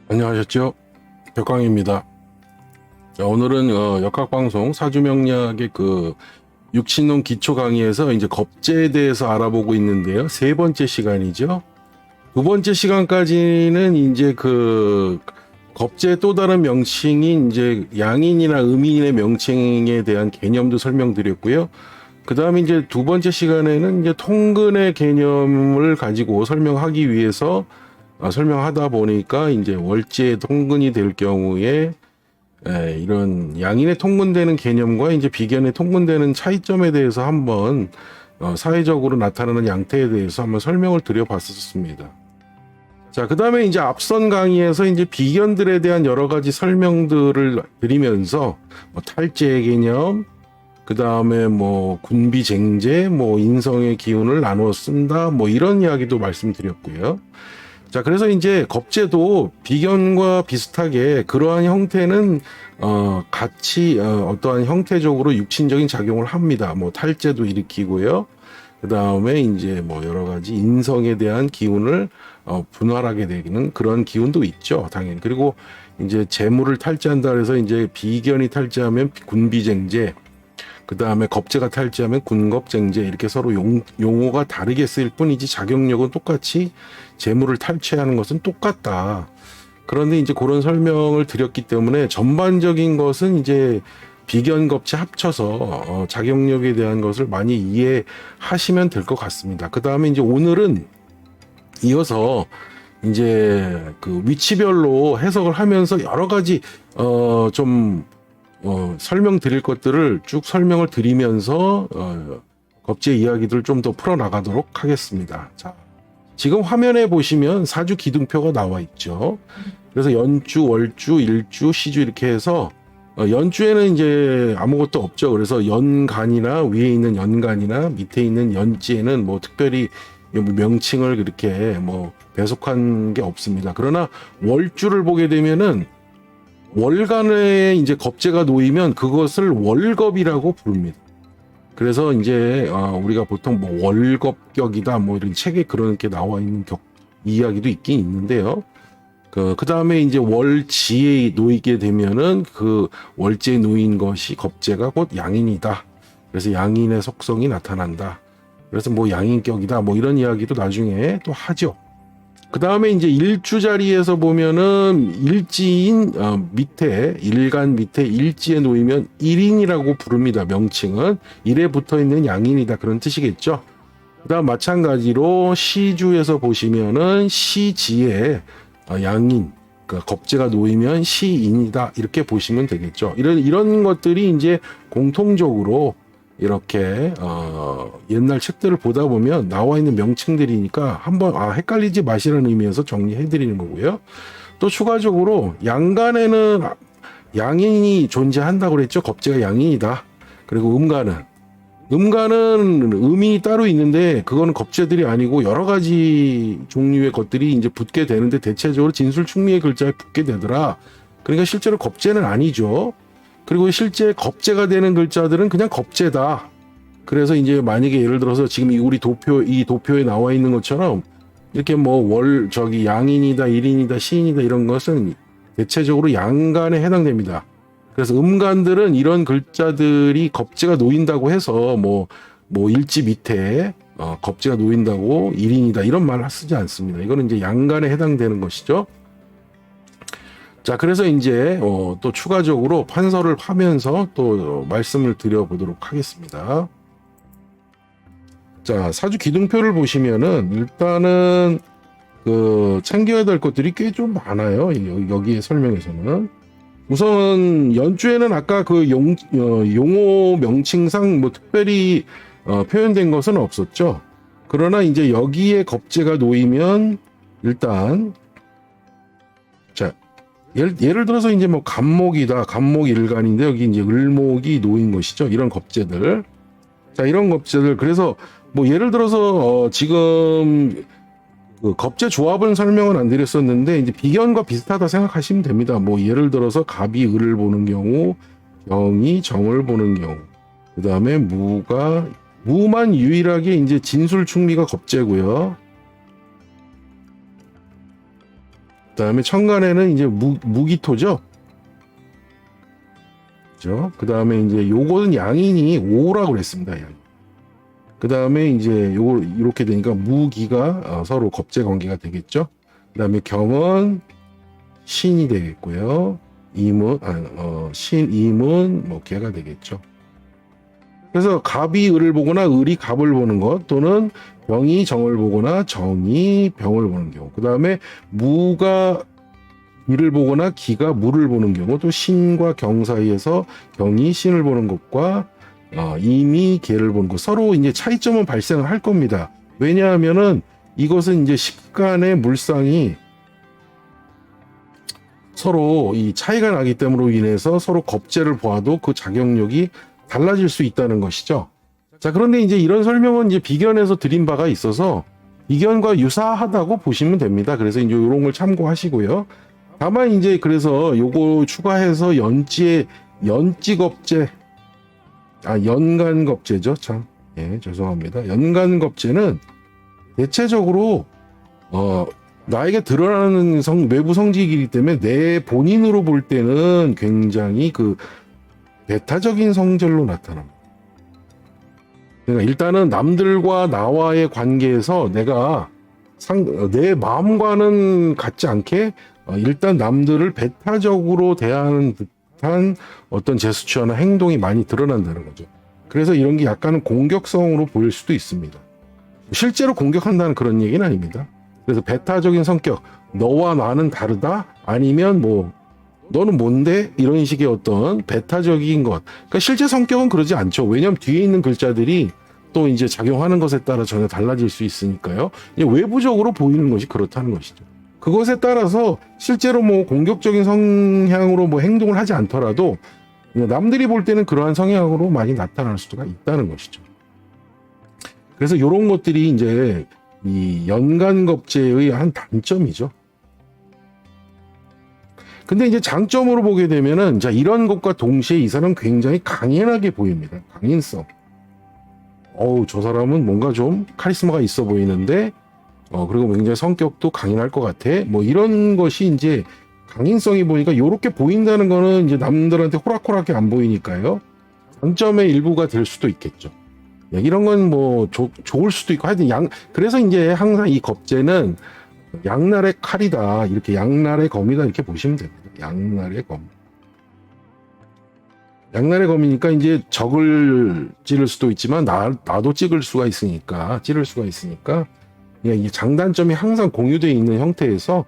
안녕하셨죠? 벽광입니다. 자, 오늘은 역학방송 사주명리학의 육신론 기초 강의에서 이제 겁재에 대해서 알아보고 있는데요. 세 번째 시간이죠. 두 번째 시간까지는 이제 겁재의 또 다른 명칭인 이제 양인이나 음인의 명칭에 대한 개념도 설명드렸고요. 그 다음에 이제 두 번째 시간에는 이제 통근의 개념을 가지고 설명하기 위해서 설명하다 보니까 이제 월지의 통근이 될 경우에 이런 양인의 통근되는 개념과 이제 비견의 통근되는 차이점에 대해서 한번 사회적으로 나타나는 양태에 대해서 한번 설명을 드려봤었습니다. 자, 그 다음에 이제 앞선 강의에서 이제 비견들에 대한 여러 가지 설명들을 드리면서 탈재의 개념, 그 다음에 군비쟁제, 인성의 기운을 나누어 쓴다, 이런 이야기도 말씀드렸고요. 자, 그래서 이제 겁재도 비견과 비슷하게 그러한 형태는 같이 어떠한 형태적으로 육신적인 작용을 합니다. 탈재도 일으키고요. 그 다음에 이제 여러 가지 인성에 대한 기운을 분할하게 되는 그런 기운도 있죠, 당연히. 그리고 이제 재물을 탈재한다 그래서 이제 비견이 탈재하면 군비쟁제, 그 다음에 겁재가 탈재하면 군겁쟁제, 이렇게 서로 용어가 다르게 쓰일 뿐이지 작용력은 똑같이 재물을 탈취하는 것은 똑같다. 그런데 이제 그런 설명을 드렸기 때문에 전반적인 것은 이제 비견겁재 합쳐서 작용력에 대한 것을 많이 이해하시면 될 것 같습니다. 그 다음에 이제 오늘은 이어서 이제 위치별로 해석을 하면서 여러 가지 설명드릴 것들을 쭉 설명을 드리면서 겁재 이야기들을 좀 더 풀어나가도록 하겠습니다. 자, 지금 화면에 보시면 사주 기둥표가 나와 있죠. 그래서 연주, 월주, 일주, 시주 이렇게 해서 연주에는 이제 아무것도 없죠. 그래서 연간이나 위에 있는 연간이나 밑에 있는 연지에는 특별히 명칭을 그렇게 배속한 게 없습니다. 그러나 월주를 보게 되면은 월간에 이제 겁재가 놓이면 그것을 월겁이라고 부릅니다. 그래서 이제 우리가 보통 월겁격이다 이런 책에 그렇게 나와 있는 이야기도 있긴 있는데요. 그 다음에 이제 월지에 놓이게 되면은 그 월지에 놓인 것이 겁재가 곧 양인이다. 그래서 양인의 속성이 나타난다. 그래서 양인격이다. 이런 이야기도 나중에 또 하죠. 그 다음에 이제 일주 자리에서 보면은 일지인 밑에 일간 밑에 일지에 놓이면 일인이라고 부릅니다. 명칭은 일에 붙어 있는 양인이다, 그런 뜻이겠죠. 그 다음 마찬가지로 시주에서 보시면은 시지에 양인, 겁재가 놓이면 시인이다, 이렇게 보시면 되겠죠. 이런 것들이 이제 공통적으로 이렇게 옛날 책들을 보다 보면 나와 있는 명칭들이니까 한번 헷갈리지 마시라는 의미에서 정리해 드리는 거고요. 또 추가적으로 양간에는 양인이 존재한다고 그랬죠. 겁재가 양인이다. 그리고 음간은 음이 따로 있는데 그거는 겁재들이 아니고 여러 가지 종류의 것들이 이제 붙게 되는데 대체적으로 진술충미의 글자에 붙게 되더라. 그러니까 실제로 겁재는 아니죠. 그리고 실제 겁재가 되는 글자들은 그냥 겁재다. 그래서 이제 만약에 예를 들어서 지금 이 도표에 나와 있는 것처럼 이렇게 양인이다, 일인이다, 시인이다 이런 것은 대체적으로 양간에 해당됩니다. 그래서 음간들은 이런 글자들이 겁재가 놓인다고 해서 일지 밑에 겁재가 놓인다고 일인이다 이런 말을 쓰지 않습니다. 이거는 이제 양간에 해당되는 것이죠. 자, 그래서 이제 또 추가적으로 판서를 하면서 또 말씀을 드려보도록 하겠습니다. 자, 사주 기둥표를 보시면은 일단은 챙겨야 될 것들이 꽤 좀 많아요. 여기에 설명에서는. 우선 연주에는 아까 용어 명칭상 특별히 표현된 것은 없었죠. 그러나 이제 여기에 겁재가 놓이면 일단 예를 들어서 이제 간목이다. 간목 일간인데 여기 이제 을목이 놓인 것이죠. 이런 겁재들. 자, 이런 겁재들. 그래서 예를 들어서 지금 겁재 조합은 설명은 안 드렸었는데 이제 비견과 비슷하다 생각하시면 됩니다. 예를 들어서 갑이 을을 보는 경우, 병이 정을 보는 경우. 그다음에 무만 유일하게 이제 진술충미가 겁재고요. 그다음에 천간에는 이제 무기토죠. 그죠? 그다음에 이제 요거는 양인이 5라고 그랬습니다. 양. 그다음에 이제 요거 이렇게 되니까 무기가 서로 겁재 관계가 되겠죠. 그다음에 경은 신이 되겠고요. 임은 신임은 뭐 개가 되겠죠. 그래서 갑이 을을 보거나 을이 갑을 보는 것, 또는 병이 정을 보거나 정이 병을 보는 경우, 그 다음에 무가 기를 보거나 기가 무를 보는 경우, 또 신과 경 사이에서 경이 신을 보는 것과 임이 개를 보는 것, 서로 이제 차이점은 발생을 할 겁니다. 왜냐하면은 이것은 이제 십간의 물상이 서로 이 차이가 나기 때문으로 인해서 서로 겁재를 보아도 그 작용력이 달라질 수 있다는 것이죠. 자, 그런데 이제 이런 설명은 이제 비견에서 드린 바가 있어서 비견과 유사하다고 보시면 됩니다. 그래서 이제 이런 걸 참고하시고요. 다만 이제 그래서 요거 추가해서 연지겁재, 연간겁재죠. 참, 예, 죄송합니다. 연간겁재는 대체적으로 나에게 드러나는 외부 성질이기 때문에 내 본인으로 볼 때는 굉장히 그 배타적인 성질로 나타납니다. 그러니까 일단은 남들과 나와의 관계에서 내가 내 마음과는 같지 않게 일단 남들을 배타적으로 대하는 듯한 어떤 제스처나 행동이 많이 드러난다는 거죠. 그래서 이런 게 약간은 공격성으로 보일 수도 있습니다. 실제로 공격한다는 그런 얘기는 아닙니다. 그래서 배타적인 성격, 너와 나는 다르다? 아니면 뭐 너는 뭔데? 이런 식의 어떤 배타적인 것. 그러니까 실제 성격은 그러지 않죠. 왜냐하면 뒤에 있는 글자들이 또 이제 작용하는 것에 따라 전혀 달라질 수 있으니까요. 외부적으로 보이는 것이 그렇다는 것이죠. 그것에 따라서 실제로 뭐 공격적인 성향으로 뭐 행동을 하지 않더라도 남들이 볼 때는 그러한 성향으로 많이 나타날 수가 있다는 것이죠. 그래서 이런 것들이 이제 이 연간겁재의 한 단점이죠. 근데 이제 장점으로 보게 되면은, 자, 이런 것과 동시에 이 사람은 굉장히 강인하게 보입니다. 강인성. 저 사람은 뭔가 좀 카리스마가 있어 보이는데, 그리고 굉장히 성격도 강인할 것 같아. 뭐 이런 것이 이제 강인성이 보니까 요렇게 보인다는 거는 이제 남들한테 호락호락하게 안 보이니까요. 장점의 일부가 될 수도 있겠죠. 이런 건 뭐 좋을 수도 있고, 하여튼 그래서 이제 항상 이 겁재는 양날의 칼이다, 이렇게 양날의 검이다, 이렇게 보시면 됩니다. 양날의 검. 양날의 검이니까 이제 적을 찌를 수도 있지만 나도 찌를 수가 있으니까 이 장단점이 항상 공유되어 있는 형태에서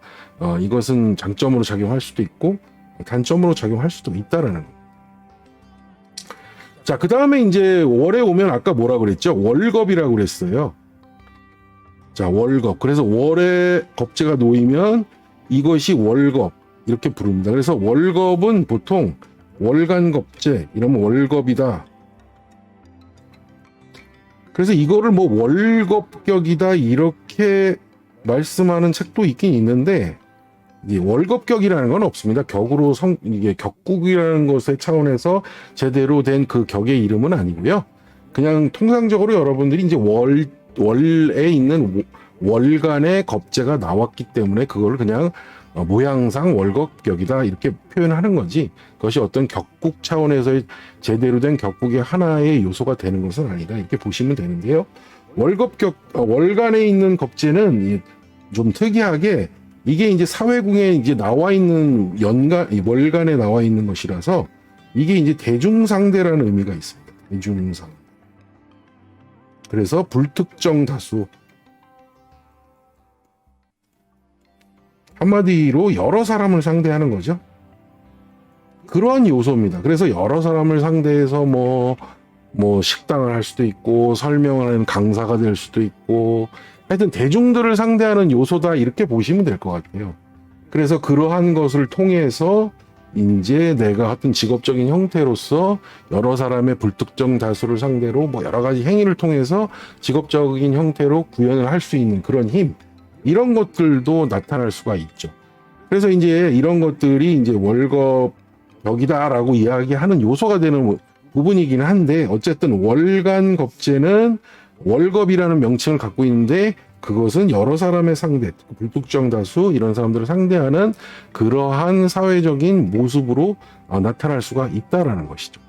이것은 장점으로 작용할 수도 있고 단점으로 작용할 수도 있다라는 거. 자, 그 다음에 이제 월에 오면 아까 뭐라 그랬죠? 월겁이라고 그랬어요. 자, 월겁. 그래서 월에 겁재가 놓이면 이것이 월겁 이렇게 부릅니다. 그래서 월겁은 보통 월간겁재 이러면 월겁이다. 그래서 이거를 뭐 월겁격이다 이렇게 말씀하는 책도 있긴 있는데 이 월겁격이라는 건 없습니다. 격으로 이게 격국이라는 것의 차원에서 제대로 된 그 격의 이름은 아니고요. 그냥 통상적으로 여러분들이 이제 월에 있는 월간의 겁재가 나왔기 때문에 그걸 그냥 모양상 월겁격이다 이렇게 표현하는 거지, 그것이 어떤 격국 차원에서의 제대로 된 격국의 하나의 요소가 되는 것은 아니다 이렇게 보시면 되는데요. 월간에 있는 겁재는 좀 특이하게 이게 이제 사회궁에 이제 나와 있는 월간에 나와 있는 것이라서 이게 이제 대중상대라는 의미가 있습니다. 대중상. 그래서 불특정 다수. 한마디로 여러 사람을 상대하는 거죠. 그러한 요소입니다. 그래서 여러 사람을 상대해서 뭐 식당을 할 수도 있고 설명을 하는 강사가 될 수도 있고 하여튼 대중들을 상대하는 요소다 이렇게 보시면 될 것 같아요. 그래서 그러한 것을 통해서 이제 내가 하여튼 직업적인 형태로서 여러 사람의 불특정 다수를 상대로 뭐 여러 가지 행위를 통해서 직업적인 형태로 구현을 할 수 있는 그런 힘, 이런 것들도 나타날 수가 있죠. 그래서 이제 이런 것들이 이제 월겁격이다라고 이야기하는 요소가 되는 부분이긴 한데, 어쨌든 월간겁재는 월겁이라는 명칭을 갖고 있는데 그것은 여러 사람의 상대, 불특정 다수 이런 사람들을 상대하는 그러한 사회적인 모습으로 나타날 수가 있다라는 것이죠.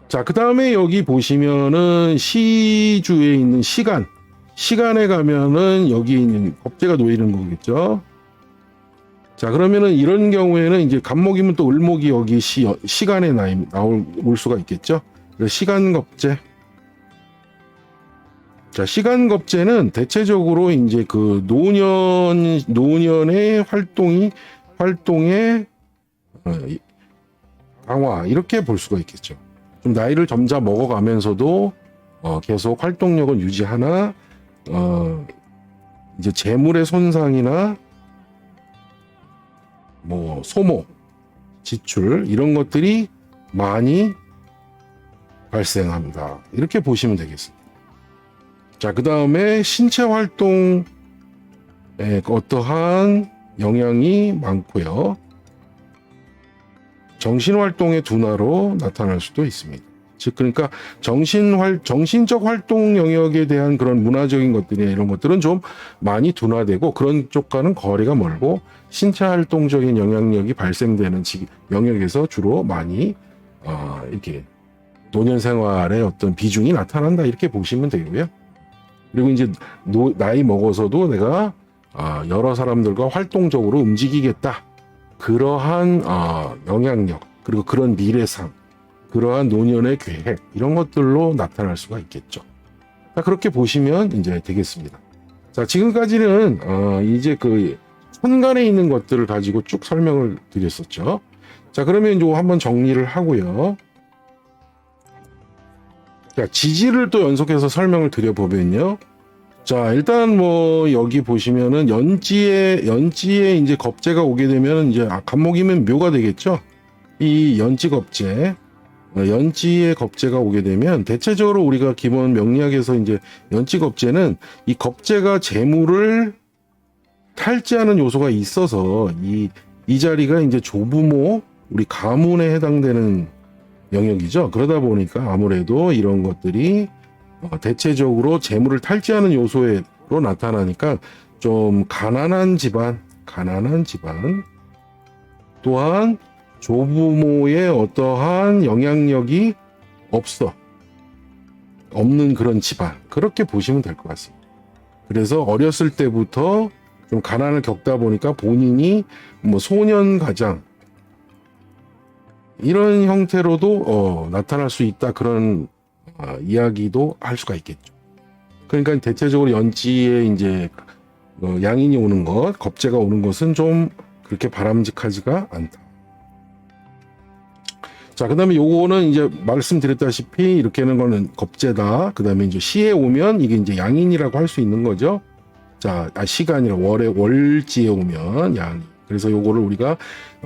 자, 그 다음에 여기 보시면은 시주에 있는 시간에 가면은 여기 있는 겁재가 놓이는 거겠죠. 자, 그러면은 이런 경우에는 이제 간목이면 또 을목이 여기 시간에 올 수가 있겠죠. 그래서 시간겁재. 자, 시간겁재는 대체적으로 이제 그 노년의 활동의 강화 이렇게 볼 수가 있겠죠. 좀 나이를 점점 먹어가면서도 계속 활동력을 유지하나 이제 재물의 손상이나 뭐 소모, 지출 이런 것들이 많이 발생합니다. 이렇게 보시면 되겠습니다. 자, 그 다음에 신체 활동에 어떠한 영향이 많고요. 정신 활동의 둔화로 나타날 수도 있습니다. 즉, 그러니까 정신적 활동 영역에 대한 그런 문화적인 것들이나 이런 것들은 좀 많이 둔화되고 그런 쪽과는 거리가 멀고 신체 활동적인 영향력이 발생되는 영역에서 주로 많이 이렇게 노년 생활의 어떤 비중이 나타난다 이렇게 보시면 되고요. 그리고 이제 나이 먹어서도 내가 여러 사람들과 활동적으로 움직이겠다. 그러한 영향력 그리고 그런 미래상 그러한 노년의 계획 이런 것들로 나타날 수가 있겠죠. 자, 그렇게 보시면 이제 되겠습니다. 자, 지금까지는 이제 그 천간에 있는 것들을 가지고 쭉 설명을 드렸었죠. 자, 그러면 이제 한번 정리를 하고요. 자, 지지를 또 연속해서 설명을 드려보면요. 자, 일단 뭐 여기 보시면은 연지에 이제 겁재가 오게 되면 이제 간목이면 묘가 되겠죠. 이 연지겁재, 연지의 겁재가 오게 되면 대체적으로 우리가 기본 명리학에서 이제 연지겁재는 이 겁재가 재물을 탈지하는 요소가 있어서 이 자리가 이제 조부모 우리 가문에 해당되는 영역이죠. 그러다 보니까 아무래도 이런 것들이 대체적으로 재물을 탈지하는 요소로 나타나니까 좀 가난한 집안 또한 조부모의 어떠한 영향력이 없는 그런 집안 그렇게 보시면 될 것 같습니다. 그래서 어렸을 때부터 좀 가난을 겪다 보니까 본인이 뭐 소년 가장 이런 형태로도 나타날 수 있다 그런 이야기도 할 수가 있겠죠. 그러니까 대체적으로 연지에 이제 양인이 오는 것, 겁재가 오는 것은 좀 그렇게 바람직하지가 않다. 자, 그 다음에 요거는 이제 말씀드렸다시피 이렇게 하는 거는 겁재다. 그 다음에 이제 시에 오면 이게 이제 양인이라고 할 수 있는 거죠. 자, 시가 아니라 월지에 오면 양인. 그래서 요거를 우리가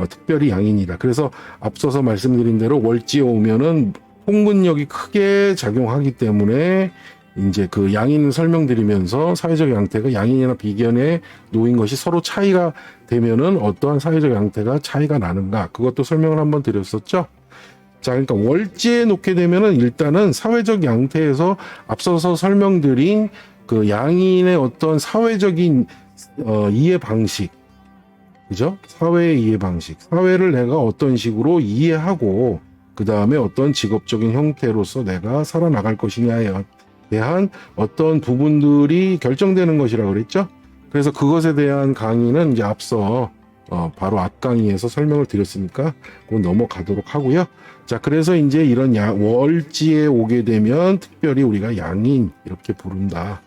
특별히 양인이다. 그래서 앞서서 말씀드린 대로 월지에 오면은 통근력이 크게 작용하기 때문에 이제 그 양인을 설명드리면서 사회적 양태가 양인이나 비견에 놓인 것이 서로 차이가 되면은 어떠한 사회적 양태가 차이가 나는가 그것도 설명을 한번 드렸었죠. 자, 그러니까 월지에 놓게 되면은 일단은 사회적 양태에서 앞서서 설명드린 그 양인의 어떤 사회적인 이해 방식, 그죠? 사회의 이해 방식, 사회를 내가 어떤 식으로 이해하고 그 다음에 어떤 직업적인 형태로서 내가 살아나갈 것이냐에 대한 어떤 부분들이 결정되는 것이라고 그랬죠. 그래서 그것에 대한 강의는 이제 앞서 바로 앞 강의에서 설명을 드렸으니까 그건 넘어가도록 하고요. 자, 그래서 이제 이런 월지에 오게 되면 특별히 우리가 양인 이렇게 부른다.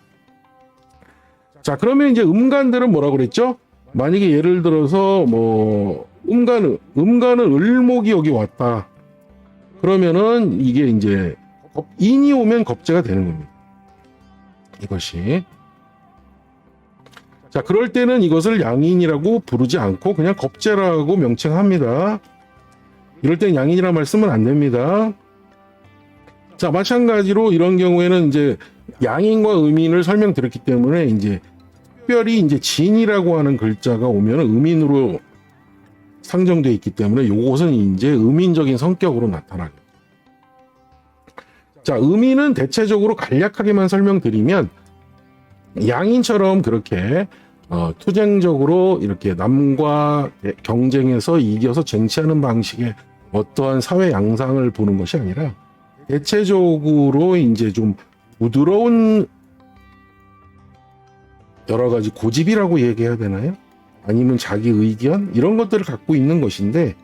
자, 그러면 이제 음간들은 뭐라고 그랬죠? 만약에 예를 들어서 뭐 음간은 을목이 여기 왔다. 그러면은 이게 이제 인이 오면 겁재가 되는 겁니다. 이것이. 자, 그럴 때는 이것을 양인이라고 부르지 않고 그냥 겁재라고 명칭합니다. 이럴 땐 양인이라는 말 쓰면 안 됩니다. 자, 마찬가지로 이런 경우에는 이제 양인과 음인을 설명드렸기 때문에 이제 특별히 이제 진이라고 하는 글자가 오면 음인으로 상정되어 있기 때문에 이것은 이제 음인적인 성격으로 나타나게. 자, 음인은 대체적으로 간략하게만 설명드리면 양인처럼 그렇게 투쟁적으로 이렇게 남과 경쟁해서 이겨서 쟁취하는 방식의 어떠한 사회 양상을 보는 것이 아니라 대체적으로 이제 좀 부드러운 여러 가지 고집이라고 얘기해야 되나요? 아니면 자기 의견 이런 것들을 갖고 있는 것인데,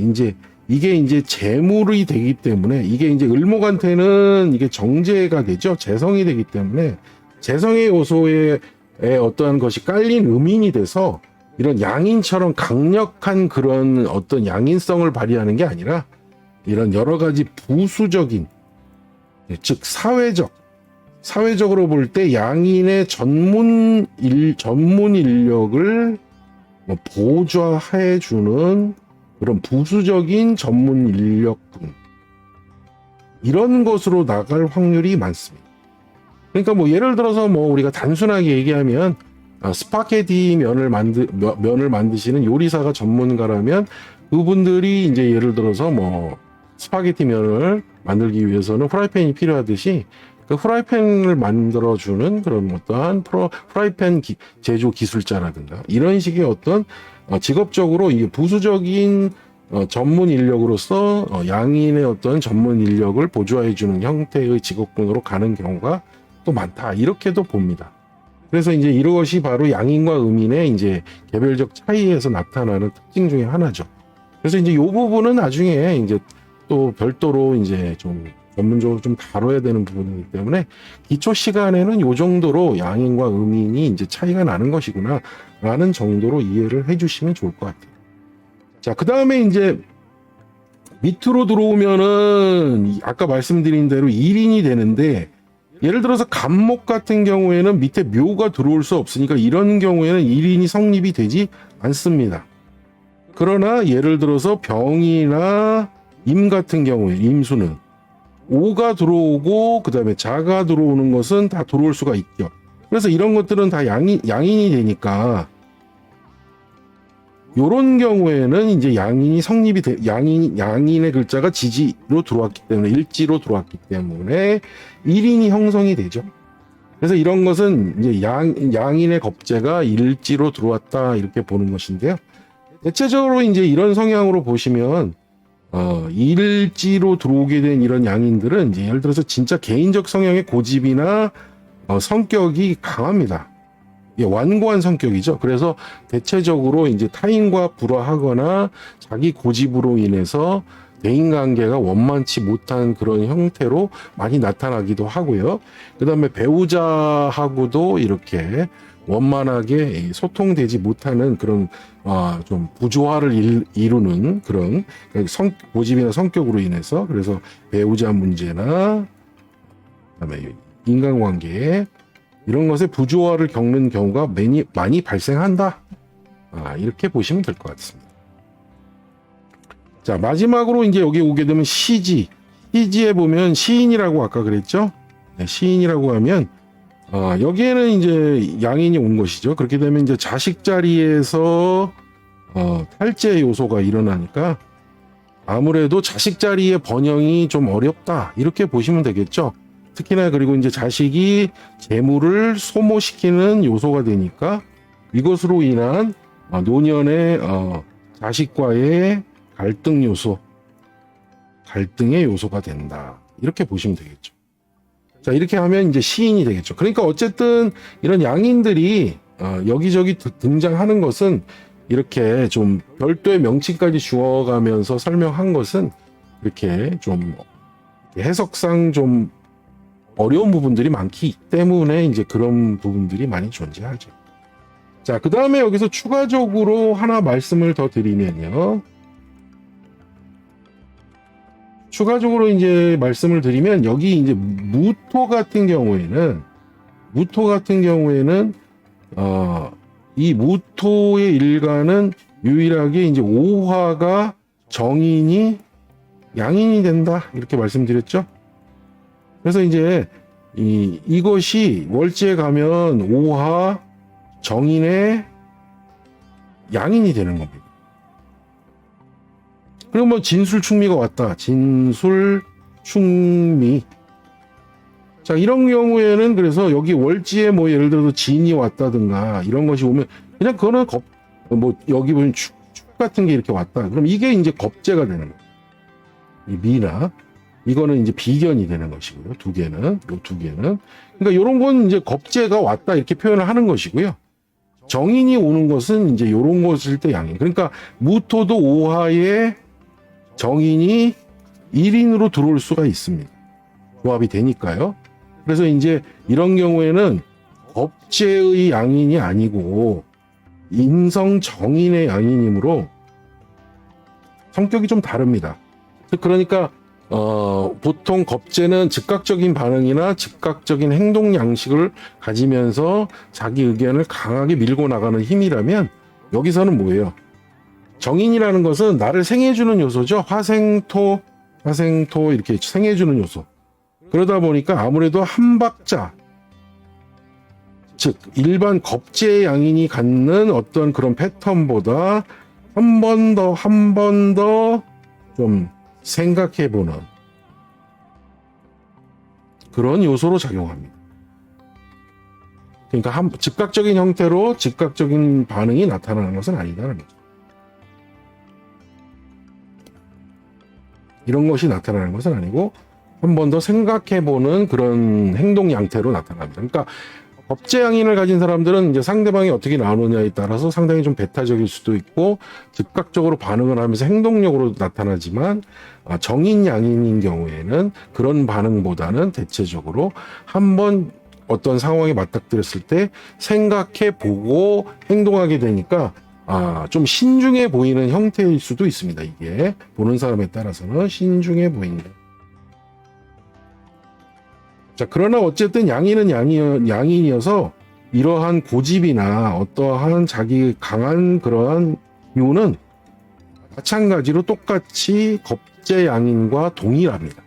이제 이게 이제 재물이 되기 때문에 이게 이제 을목한테는 이게 정제가 되죠. 재성이 되기 때문에 재성의 요소에 어떠한 것이 깔린 음인이 돼서 이런 양인처럼 강력한 그런 어떤 양인성을 발휘하는 게 아니라 이런 여러 가지 부수적인, 즉 사회적으로 볼 때 양인의 전문 인력을 보좌해 주는 그런 부수적인 전문 인력분, 이런 것으로 나갈 확률이 많습니다. 그러니까 뭐 예를 들어서 뭐 우리가 단순하게 얘기하면 스파게티 면을 만드시는 요리사가 전문가라면 그분들이 이제 예를 들어서 뭐 스파게티 면을 만들기 위해서는 프라이팬이 필요하듯이 그 프라이팬을 만들어주는 그런 어떠한 프라이팬 제조 기술자라든가 이런 식의 어떤 직업적으로 이게 부수적인 전문 인력으로서 양인의 어떤 전문 인력을 보조해주는 형태의 직업군으로 가는 경우가 또 많다, 이렇게도 봅니다. 그래서 이제 이것이 바로 양인과 음인의 이제 개별적 차이에서 나타나는 특징 중에 하나죠. 그래서 이제 이 부분은 나중에 이제 또 별도로 이제 좀 전문적으로 좀 다뤄야 되는 부분이기 때문에 기초 시간에는 이 정도로 양인과 음인이 이제 차이가 나는 것이구나 라는 정도로 이해를 해주시면 좋을 것 같아요. 자, 그 다음에 이제 밑으로 들어오면은 아까 말씀드린 대로 1인이 되는데, 예를 들어서 간목 같은 경우에는 밑에 묘가 들어올 수 없으니까 이런 경우에는 1인이 성립이 되지 않습니다. 그러나 예를 들어서 병이나 임 같은 경우에 임수는 오가 들어오고 그 다음에 자가 들어오는 것은 다 들어올 수가 있죠. 그래서 이런 것들은 다 양인이 되니까 요런 경우에는 이제 양인이 성립이 양인의 글자가 지지로 들어왔기 때문에, 일지로 들어왔기 때문에 1인이 형성이 되죠. 그래서 이런 것은 이제 양인의 겁재가 일지로 들어왔다, 이렇게 보는 것인데요. 대체적으로 이제 이런 성향으로 보시면 일지로 들어오게 된 이런 양인들은 이제 예를 들어서 진짜 개인적 성향의 고집이나 성격이 강합니다. 완고한 성격이죠. 그래서 대체적으로 이제 타인과 불화하거나 자기 고집으로 인해서 대인관계가 원만치 못한 그런 형태로 많이 나타나기도 하고요. 그 다음에 배우자하고도 이렇게 원만하게 소통되지 못하는 그런 좀 부조화를 이루는 그런 고집이나 성격으로 인해서, 그래서 배우자 문제나 그다음에 인간관계 이런 것에 부조화를 겪는 경우가 많이 발생한다, 이렇게 보시면 될 것 같습니다. 자, 마지막으로 이제 여기 오게 되면 시지에 보면 시인이라고 아까 그랬죠. 네, 시인이라고 하면 여기에는 이제 양인이 온 것이죠. 그렇게 되면 이제 자식 자리에서 탈제 요소가 일어나니까 아무래도 자식 자리의 번영이 좀 어렵다, 이렇게 보시면 되겠죠. 특히나 그리고 이제 자식이 재물을 소모시키는 요소가 되니까 이것으로 인한 노년의 자식과의 갈등의 요소가 된다, 이렇게 보시면 되겠죠. 자, 이렇게 하면 이제 시인이 되겠죠. 그러니까 어쨌든 이런 양인들이 여기저기 등장하는 것은 이렇게 좀 별도의 명칭까지 주어가면서 설명한 것은 이렇게 좀 해석상 좀 어려운 부분들이 많기 때문에 이제 그런 부분들이 많이 존재하죠. 자, 그 다음에 여기서 추가적으로 하나 말씀을 더 드리면요. 추가적으로 이제 말씀을 드리면 여기 이제 무토 같은 경우에는 이 무토의 일간은 유일하게 이제 오화가 정인이 양인이 된다, 이렇게 말씀드렸죠. 그래서 이제 이것이 월지에 가면 오화 정인의 양인이 되는 겁니다. 그리고 뭐 진술충미가 왔다. 진술충미. 자, 이런 경우에는 그래서 여기 월지에 뭐 예를 들어서 진이 왔다든가 이런 것이 오면 그냥 그거는 뭐 여기 보면 축 같은 게 이렇게 왔다. 그럼 이게 이제 겁재가 되는 거예요. 이 미나 이거는 이제 비견이 되는 것이고요. 두 개는 요 두 개는 그러니까 이런 건 이제 겁재가 왔다 이렇게 표현을 하는 것이고요. 정인이 오는 것은 이제 요런 것일 때 양인. 그러니까 무토도 오화에 정인이 1인으로 들어올 수가 있습니다. 조합이 되니까요. 그래서 이제 이런 경우에는 겁재의 양인이 아니고 인성 정인의 양인이므로 성격이 좀 다릅니다. 그러니까 보통 겁재는 즉각적인 반응이나 즉각적인 행동 양식을 가지면서 자기 의견을 강하게 밀고 나가는 힘이라면 여기서는 뭐예요? 정인이라는 것은 나를 생해주는 요소죠. 화생토 이렇게 생해주는 요소. 그러다 보니까 아무래도 한 박자, 즉 일반 겁재의 양인이 갖는 어떤 그런 패턴보다 한 번 더 좀 생각해보는 그런 요소로 작용합니다. 그러니까 즉각적인 형태로 즉각적인 반응이 나타나는 것은 아니다는 거죠. 이런 것이 나타나는 것은 아니고 한 번 더 생각해보는 그런 행동 양태로 나타납니다. 그러니까 겁재양인을 가진 사람들은 이제 상대방이 어떻게 나오느냐에 따라서 상당히 좀 배타적일 수도 있고 즉각적으로 반응을 하면서 행동력으로 나타나지만 정인 양인인 경우에는 그런 반응보다는 대체적으로 한번 어떤 상황에 맞닥뜨렸을 때 생각해 보고 행동하게 되니까 좀 신중해 보이는 형태일 수도 있습니다. 이게 보는 사람에 따라서는 신중해 보인다. 자, 그러나 어쨌든 양인은 양인이어서 이러한 고집이나 어떠한 자기 강한 그러한 이유는 마찬가지로 똑같이 겁재 양인과 동일합니다.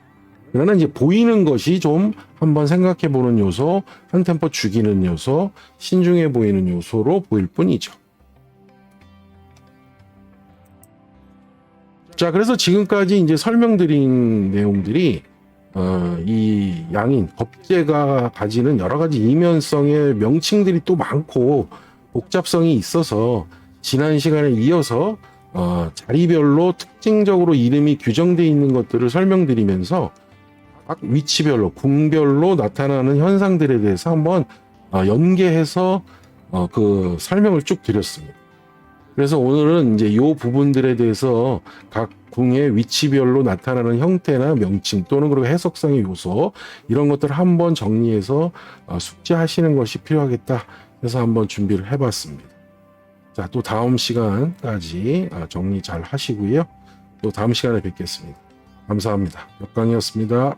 그러나 이제 보이는 것이 좀 한번 생각해 보는 요소, 한 템포 죽이는 요소, 신중해 보이는 요소로 보일 뿐이죠. 자, 그래서 지금까지 이제 설명드린 내용들이 이 양인, 겁재가 가지는 여러 가지 이면성의 명칭들이 또 많고 복잡성이 있어서 지난 시간에 이어서 자리별로 특징적으로 이름이 규정되어 있는 것들을 설명드리면서 각 위치별로, 궁별로 나타나는 현상들에 대해서 한번 연계해서 그 설명을 쭉 드렸습니다. 그래서 오늘은 이제 이 부분들에 대해서 각 궁의 위치별로 나타나는 형태나 명칭 또는 그리고 해석상의 요소 이런 것들을 한번 정리해서 숙지하시는 것이 필요하겠다 해서 한번 준비를 해봤습니다. 자, 또 다음 시간까지 정리 잘 하시고요. 또 다음 시간에 뵙겠습니다. 감사합니다. 역강이었습니다.